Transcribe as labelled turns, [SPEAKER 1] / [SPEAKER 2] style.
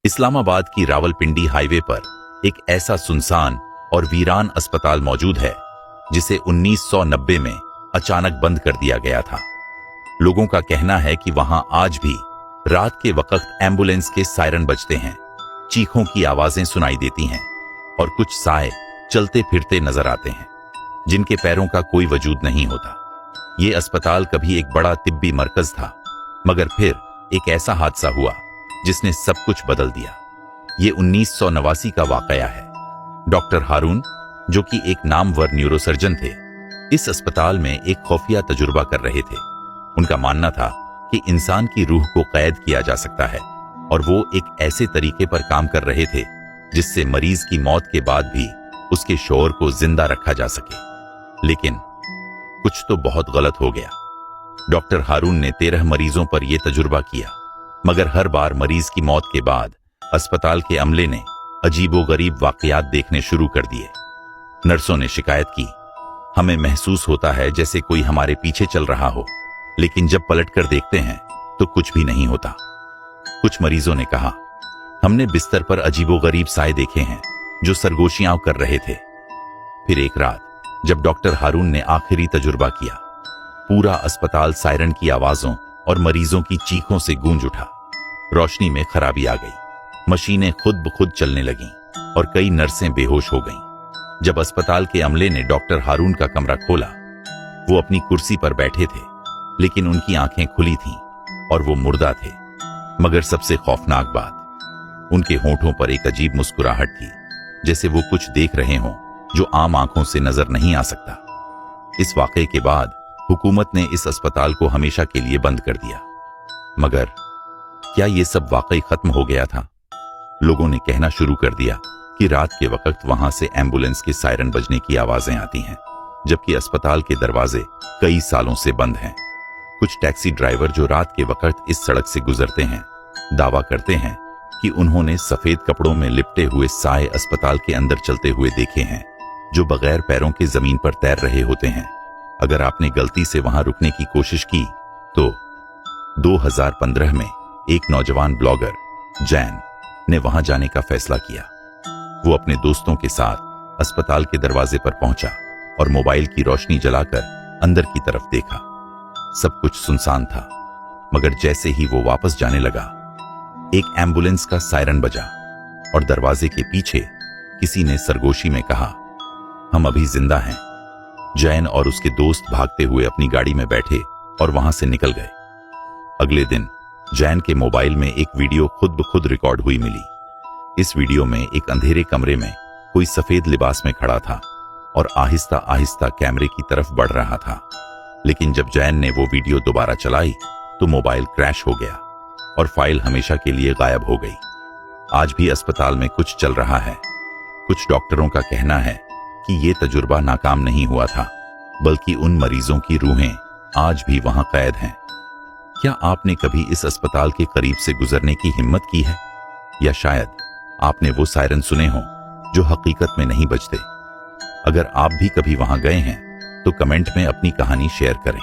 [SPEAKER 1] इस्लामाबाद की रावलपिंडी हाईवे पर एक ऐसा सुनसान और वीरान अस्पताल मौजूद है जिसे 1990 में अचानक बंद कर दिया गया था। लोगों का कहना है कि वहां आज भी रात के वक्त एम्बुलेंस के सायरन बजते हैं, चीखों की आवाजें सुनाई देती हैं और कुछ साए चलते फिरते नजर आते हैं जिनके पैरों का कोई वजूद नहीं होता। ये अस्पताल कभी एक बड़ा तिब्बी मरकज था, मगर फिर एक ऐसा हादसा हुआ जिसने सब कुछ बदल दिया। ये 1989 का वाकया है। डॉक्टर हारून, जो कि एक नामवर न्यूरोसर्जन थे, इस अस्पताल में एक खुफिया तजुर्बा कर रहे थे। उनका मानना था कि इंसान की रूह को कैद किया जा सकता है और वो एक ऐसे तरीके पर काम कर रहे थे जिससे मरीज की मौत के बाद भी उसके शोर को जिंदा रखा जा सके। लेकिन कुछ तो बहुत गलत हो गया। डॉक्टर हारून ने 13 मरीजों पर यह तजुर्बा किया, मगर हर बार मरीज की मौत के बाद अस्पताल के अमले ने अजीबोगरीब वाकयात देखने शुरू कर दिए। नर्सों ने शिकायत की, हमें महसूस होता है जैसे कोई हमारे पीछे चल रहा हो, लेकिन जब पलटकर देखते हैं तो कुछ भी नहीं होता। कुछ मरीजों ने कहा, हमने बिस्तर पर अजीबोगरीब साए देखे हैं जो सरगोशियां कर रहे थे। फिर एक रात जब डॉक्टर हारून ने आखिरी तजुर्बा किया, पूरा अस्पताल सायरन की आवाजों और मरीजों की चीखों से गूंज उठा। रोशनी में खराबी आ गई, मशीनें खुद ब खुद चलने लगीं और कई नर्सें बेहोश हो गईं। जब अस्पताल के अमले ने डॉक्टर हारून का कमरा खोला, वो अपनी कुर्सी पर बैठे थे, लेकिन उनकी आंखें खुली थीं और वो मुर्दा थे। मगर सबसे खौफनाक बात, उनके होठों पर एक अजीब मुस्कुराहट थी, जैसे वो कुछ देख रहे हों जो आम आंखों से नजर नहीं आ सकता। इस वाकये के बाद हुकूमत ने इस अस्पताल को हमेशा के लिए बंद कर दिया। मगर क्या ये सब वाकई खत्म हो गया था? लोगों ने कहना शुरू कर दिया कि रात के वक्त वहां से एम्बुलेंस के सायरन बजने की आवाजें आती हैं, जबकि अस्पताल के दरवाजे कई सालों से बंद हैं। कुछ टैक्सी ड्राइवर जो रात के वक्त इस सड़क से गुजरते हैं, दावा करते हैं कि उन्होंने सफेद कपड़ों में लिपटे हुए साए अस्पताल के अंदर चलते हुए देखे हैं, जो बगैर पैरों के जमीन पर तैर रहे होते हैं। अगर आपने गलती से वहां रुकने की कोशिश की तो 2015 में एक नौजवान ब्लॉगर जैन ने वहां जाने का फैसला किया। वो अपने दोस्तों के साथ अस्पताल के दरवाजे पर पहुंचा और मोबाइल की रोशनी जलाकर अंदर की तरफ देखा। सब कुछ सुनसान था, मगर जैसे ही वो वापस जाने लगा, एक एम्बुलेंस का सायरन बजा और दरवाजे के पीछे किसी ने सरगोशी में कहा, हम अभी जिंदा हैं। जैन और उसके दोस्त भागते हुए अपनी गाड़ी में बैठे और वहां से निकल गए। अगले दिन जैन के मोबाइल में एक वीडियो खुद ब खुद रिकॉर्ड हुई मिली। इस वीडियो में एक अंधेरे कमरे में कोई सफेद लिबास में खड़ा था और आहिस्ता आहिस्ता कैमरे की तरफ बढ़ रहा था। लेकिन जब जैन ने वो वीडियो दोबारा चलाई तो मोबाइल क्रैश हो गया और फाइल हमेशा के लिए गायब हो गई। आज भी अस्पताल में कुछ चल रहा है। कुछ डॉक्टरों का कहना है कि ये तजुर्बा नाकाम नहीं हुआ था, बल्कि उन मरीजों की रूहें आज भी वहां कैद हैं। क्या आपने कभी इस अस्पताल के करीब से गुजरने की हिम्मत की है? या शायद आपने वो सायरन सुने हों जो हकीकत में नहीं बजते? अगर आप भी कभी वहां गए हैं तो कमेंट में अपनी कहानी शेयर करें।